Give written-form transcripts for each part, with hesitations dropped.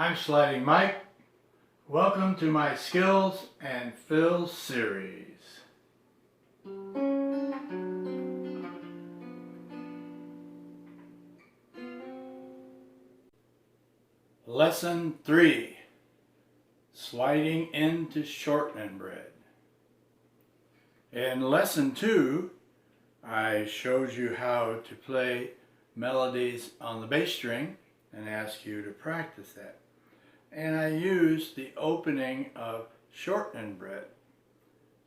I'm Sliding Mike. Welcome to my Skills and Fills series. Lesson 3, Sliding into Shortening Bread. In Lesson 2, I showed you how to play melodies on the bass string and asked you to practice that. And I used the opening of Shortening Bread.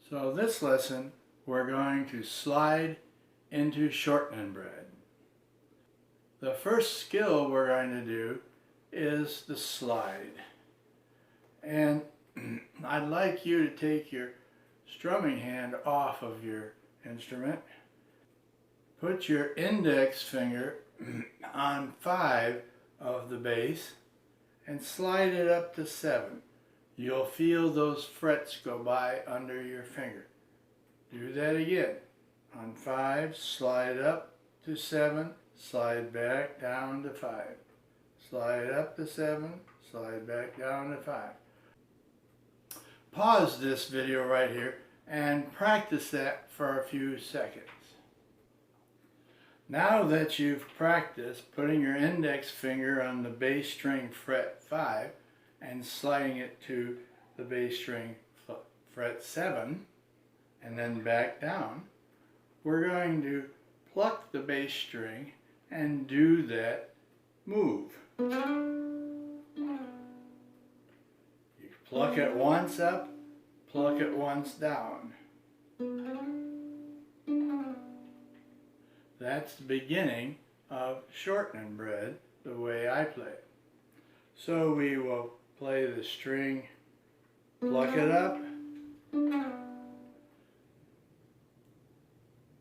So this lesson, we're going to slide into Shortening Bread. The first skill we're going to do is the slide. And I'd like you to take your strumming hand off of your instrument. Put your index finger on 5 of the bass and slide it up to 7. You'll feel those frets go by under your finger. Do that again. On 5, slide up to 7, slide back down to 5. Slide up to 7, slide back down to 5. Pause this video right here and practice that for a few seconds. Now that you've practiced putting your index finger on the bass string fret 5 and sliding it to the bass string fret 7 and then back down, we're going to pluck the bass string and do that move. You pluck it once up, pluck it once down. That's the beginning of Shortening Bread, the way I play it. So we will play the string, pluck it up.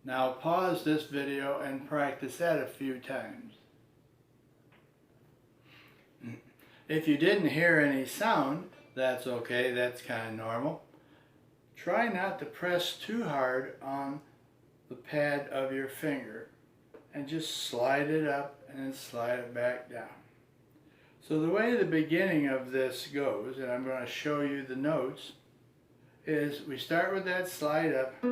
Now pause this video and practice that a few times. If you didn't hear any sound, that's okay, that's kind of normal. Try not to press too hard on the pad of your finger and just slide it up and then slide it back down. So the way the beginning of this goes, and I'm going to show you the notes, is we start with that slide up. So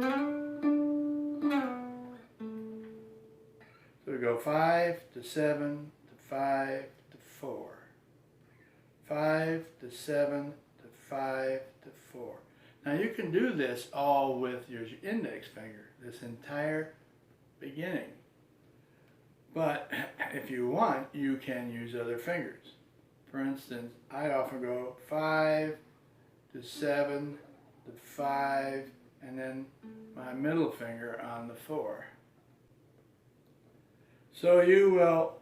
we go 5 to 7 to 5 to 4. 5 to 7 to 5 to 4. Now you can do this all with your index finger, this entire beginning. But if you want, you can use other fingers. For instance, I often go 5 to 7 to 5 and then my middle finger on the 4. So you will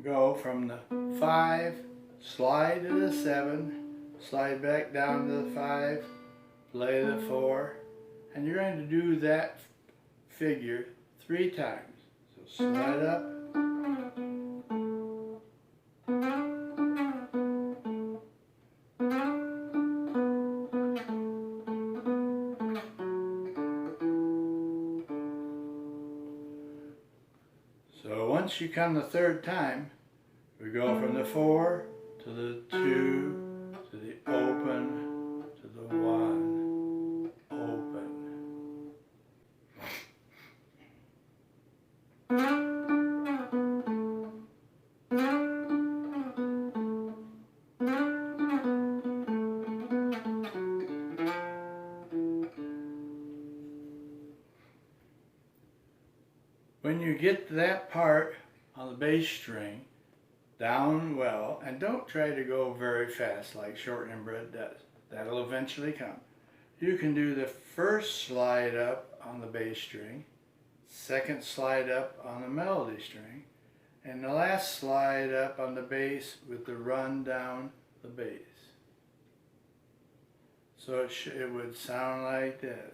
go from the 5, slide to the 7, slide back down to the 5, play the 4, and you're going to do that figure 3 times. So slide up, so once you come the 3rd time, we go from the 4 to the 2 to the open to the 1, open. When you get to that part on the bass string, down well, and don't try to go very fast like Shortening Bread does. That'll eventually come. You can do the first slide up on the bass string, second slide up on the melody string, and the last slide up on the bass with the run down the bass. So it would sound like this.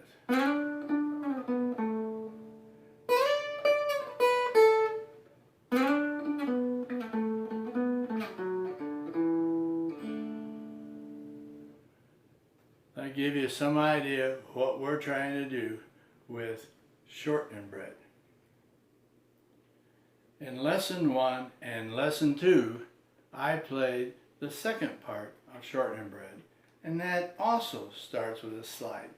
I give you some idea what we're trying to do with Shortening Bread. In Lesson 1 and Lesson 2, I played the second part of Shortening Bread, and that also starts with a slide.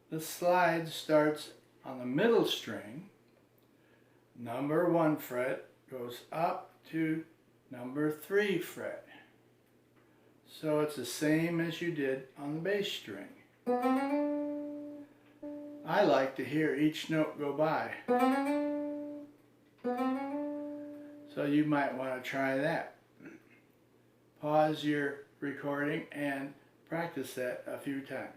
The slide starts on the middle string. Number 1 fret goes up to number 3 fret. So it's the same as you did on the bass string. I like to hear each note go by. So you might want to try that. Pause your recording and practice that a few times.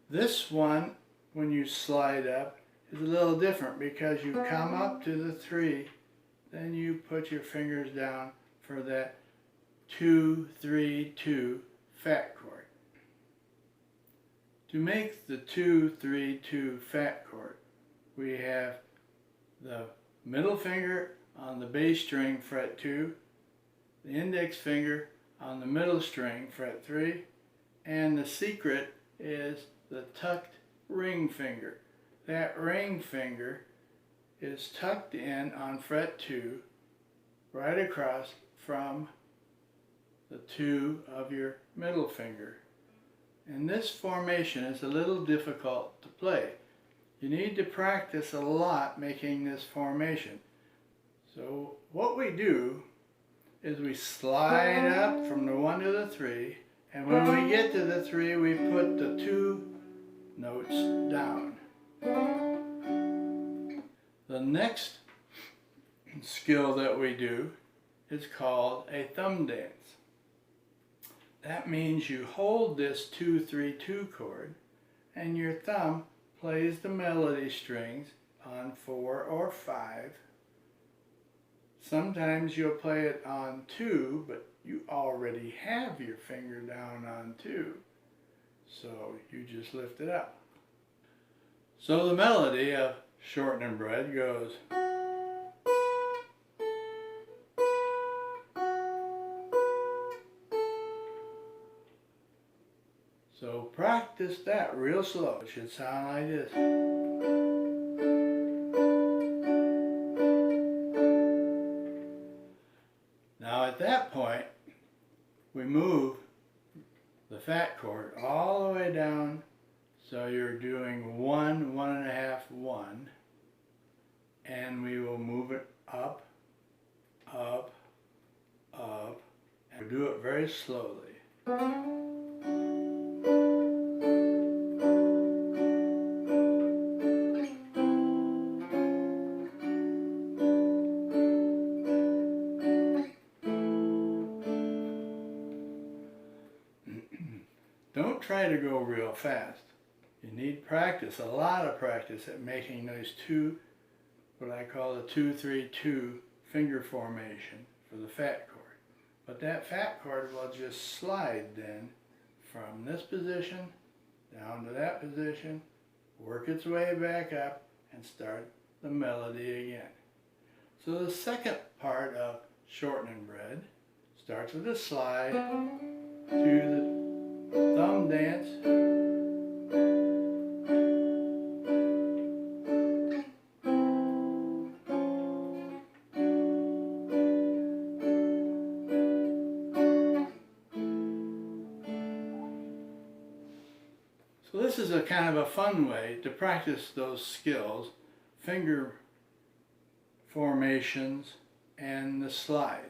This one, when you slide up, is a little different because you come up to the 3, then you put your fingers down for that 2, 3, 2 fat chord. To make the 2, 3, 2 fat chord, we have the middle finger on the bass string, fret 2, the index finger on the middle string, fret 3, and the secret is the tucked ring finger. That ring finger is tucked in on fret 2, right across from the 2 of your middle finger. And this formation is a little difficult to play. You need to practice a lot making this formation. So what we do is we slide up from the 1 to the 3, and when we get to the 3, we put the 2 notes down. The next skill that we do is called a thumb dance. That means you hold this 2, 3, 2 chord and your thumb plays the melody strings on 4 or 5. Sometimes you'll play it on 2, but you already have your finger down on 2. So you just lift it up. So the melody of Shortening Bread goes. So practice that real slow. It should sound like this. Now at that point, we move the fat chord all the way down, so you're doing 1, 1.5, 1, and we will move it up, up, up, and we'll do it very slowly. Don't try to go real fast. You need practice, a lot of practice at making those 2, what I call the 2, 3, 2 finger formation for the fat chord. But that fat chord will just slide then from this position down to that position, work its way back up, and start the melody again. So the second part of Shortening Bread starts with a slide to the thumb dance, so this is a kind of a fun way to practice those skills, finger formations and the slides.